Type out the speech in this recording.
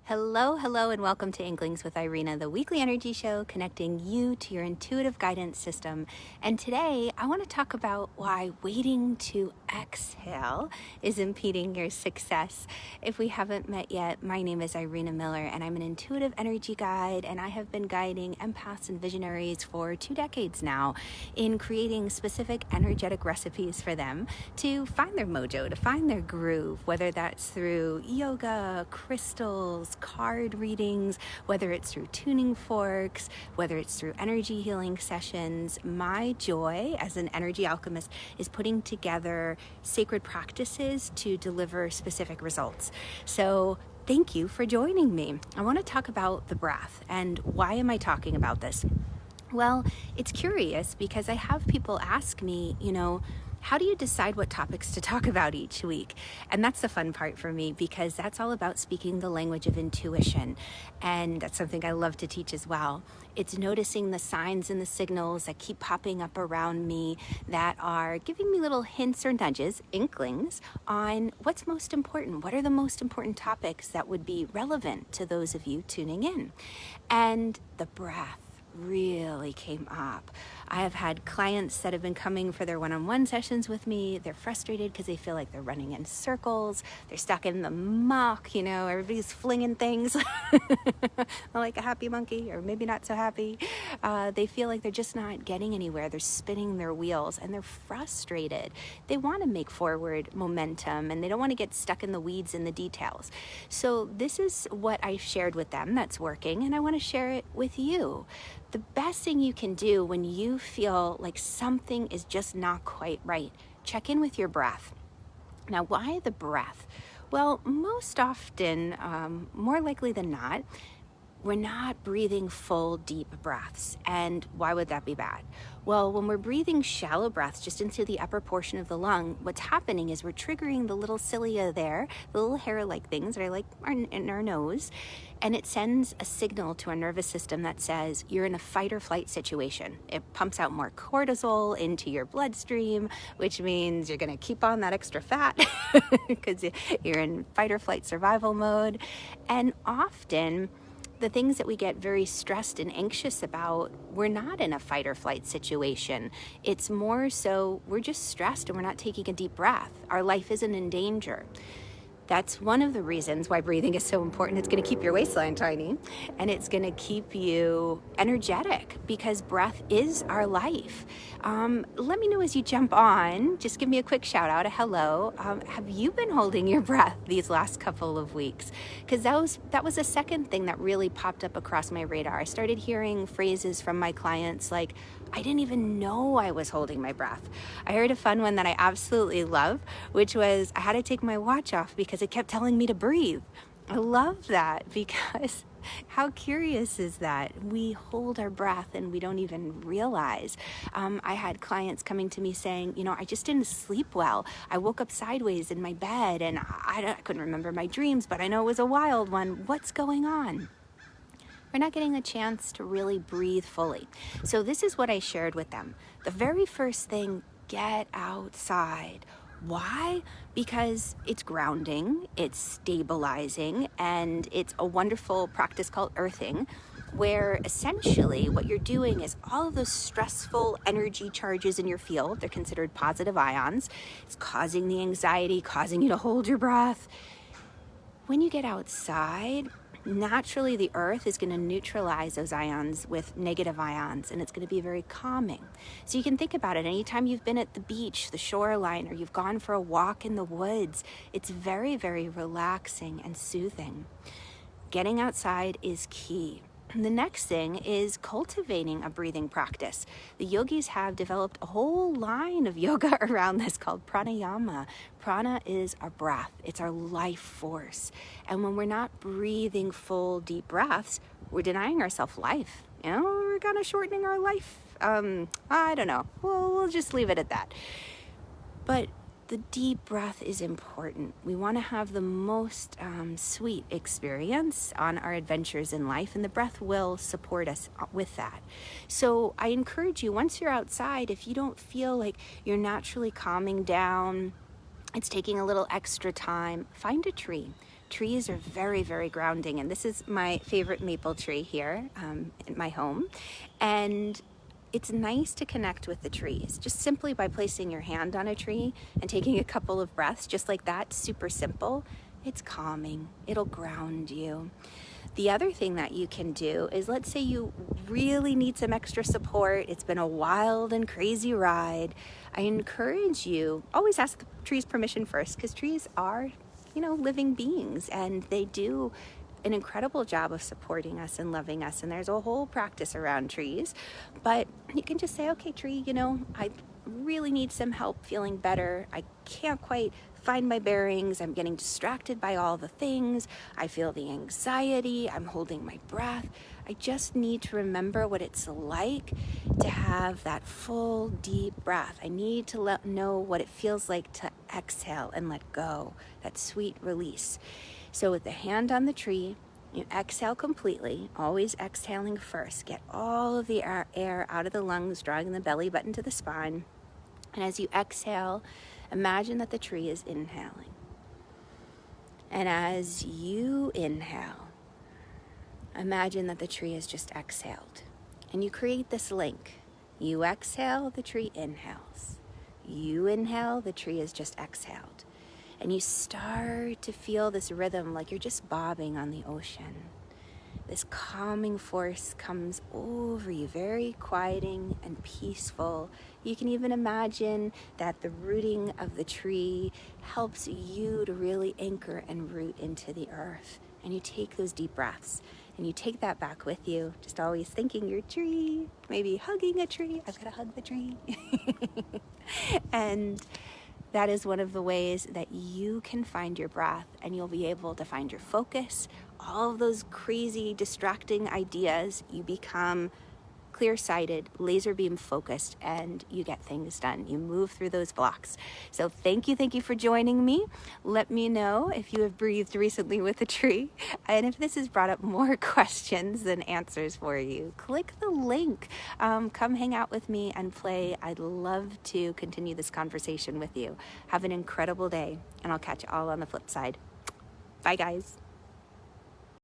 Hello, and welcome to Inklings with Irena, the weekly energy show connecting you to your intuitive guidance system. And today I want to talk about why waiting to exhale is impeding your success. If we haven't met yet, my name is Irena Miller, and I'm an intuitive energy guide, and I have been guiding empaths and visionaries for 2 decades now in creating specific energetic recipes for them to find their mojo, to find their groove, whether that's through yoga, crystals, card readings, whether it's through tuning forks, whether it's through energy healing sessions. My joy as an energy alchemist is putting together sacred practices to deliver specific results. So thank you for joining me. I want to talk about the breath. And why am I talking about this? Well, it's curious because I have people ask me, how do you decide what topics to talk about each week? And that's the fun part for me, because that's all about speaking the language of intuition. And that's something I love to teach as well. It's noticing the signs and the signals that keep popping up around me that are giving me little hints or nudges, inklings, on what's most important. What are the most important topics that would be relevant to those of you tuning in? And the breath really came up. I have had clients that have been coming for their one-on-one sessions with me. They're frustrated because they feel like they're running in circles. They're stuck in the muck, everybody's flinging things like a happy monkey, or maybe not so happy. They feel like they're just not getting anywhere. They're spinning their wheels and they're frustrated. They want to make forward momentum and they don't want to get stuck in the weeds and the details. So this is what I shared with them that's working, and I want to share it with you. The best thing you can do when you feel like something is just not quite right, check in with your breath. Now, why the breath? Well, most often, more likely than not, we're not breathing full, deep breaths. And why would that be bad? Well, when we're breathing shallow breaths just into the upper portion of the lung, what's happening is we're triggering the little cilia there, the little hair-like things that are like in our nose, and it sends a signal to our nervous system that says you're in a fight or flight situation. It pumps out more cortisol into your bloodstream, which means you're going to keep on that extra fat because you're in fight or flight survival mode. And often, the things that we get very stressed and anxious about, we're not in a fight or flight situation. It's more so we're just stressed and we're not taking a deep breath. Our life isn't in danger. That's one of the reasons why breathing is so important. It's going to keep your waistline tiny, and it's going to keep you energetic, because breath is our life. Let me know as you jump on. Just give me a quick shout out, a hello. Have you been holding your breath these last couple of weeks? Because that was the second thing that really popped up across my radar. I started hearing phrases from my clients like, I didn't even know I was holding my breath. I heard a fun one that I absolutely love, which was I had to take my watch off because it kept telling me to breathe. I love that, because how curious is that? We hold our breath and we don't even realize. I had clients coming to me saying, I just didn't sleep well. I woke up sideways in my bed and I couldn't remember my dreams, but I know it was a wild one. What's going on? We're not getting a chance to really breathe fully. So this is what I shared with them. The very first thing, get outside. Why? Because it's grounding, it's stabilizing, and it's a wonderful practice called earthing, where essentially what you're doing is all of those stressful energy charges in your field, they're considered positive ions. It's causing the anxiety, causing you to hold your breath. When you get outside, naturally the earth is going to neutralize those ions with negative ions, and it's going to be very calming. So you can think about it. Anytime you've been at the beach, the shoreline, or you've gone for a walk in the woods, it's very, very relaxing and soothing. Getting outside is key. The next thing is cultivating a breathing practice. The yogis have developed a whole line of yoga around this called pranayama. Prana is our breath. It's our life force. And when we're not breathing full, deep breaths, we're denying ourselves life. We're kind of shortening our life. I don't know. We'll just leave it at that. But the deep breath is important. We want to have the most sweet experience on our adventures in life, and the breath will support us with that. So I encourage you, once you're outside, if you don't feel like you're naturally calming down, it's taking a little extra time, find a tree. trees are very, very grounding. And this is my favorite maple tree here in my home. And it's nice to connect with the trees just simply by placing your hand on a tree and taking a couple of breaths, just like that, super simple. It's calming. It'll ground you. The other thing that you can do is, let's say you really need some extra support. It's been a wild and crazy ride. I encourage you, always ask the trees permission first, because trees are, living beings, and they do an incredible job of supporting us and loving us. And there's a whole practice around trees. But you can just say, okay, tree, I really need some help feeling better. I can't quite find my bearings. I'm getting distracted by all the things. I feel the anxiety. I'm holding my breath. I just need to remember what it's like to have that full, deep breath. I need to know what it feels like to exhale and let go, that sweet release. So with the hand on the tree, you exhale completely, always exhaling first. Get all of the air out of the lungs, drawing the belly button to the spine. And as you exhale, imagine that the tree is inhaling. And as you inhale, imagine that the tree is just exhaled. And you create this link. You exhale, the tree inhales. You inhale, the tree is just exhaled. And you start to feel this rhythm like you're just bobbing on the ocean. This calming force comes over you, very quieting and peaceful. You can even imagine that the rooting of the tree helps you to really anchor and root into the earth. And you take those deep breaths and you take that back with you, just always thinking your tree, maybe hugging a tree. I've got to hug the tree. And that is one of the ways that you can find your breath, and you'll be able to find your focus. All of those crazy, distracting ideas, you become clear-sighted, laser beam focused, and you get things done. You move through those blocks. So thank you for joining me. Let me know if you have breathed recently with a tree, and if this has brought up more questions than answers for you. Click the link. Come hang out with me and play. I'd love to continue this conversation with you. Have an incredible day, and I'll catch you all on the flip side. Bye, guys.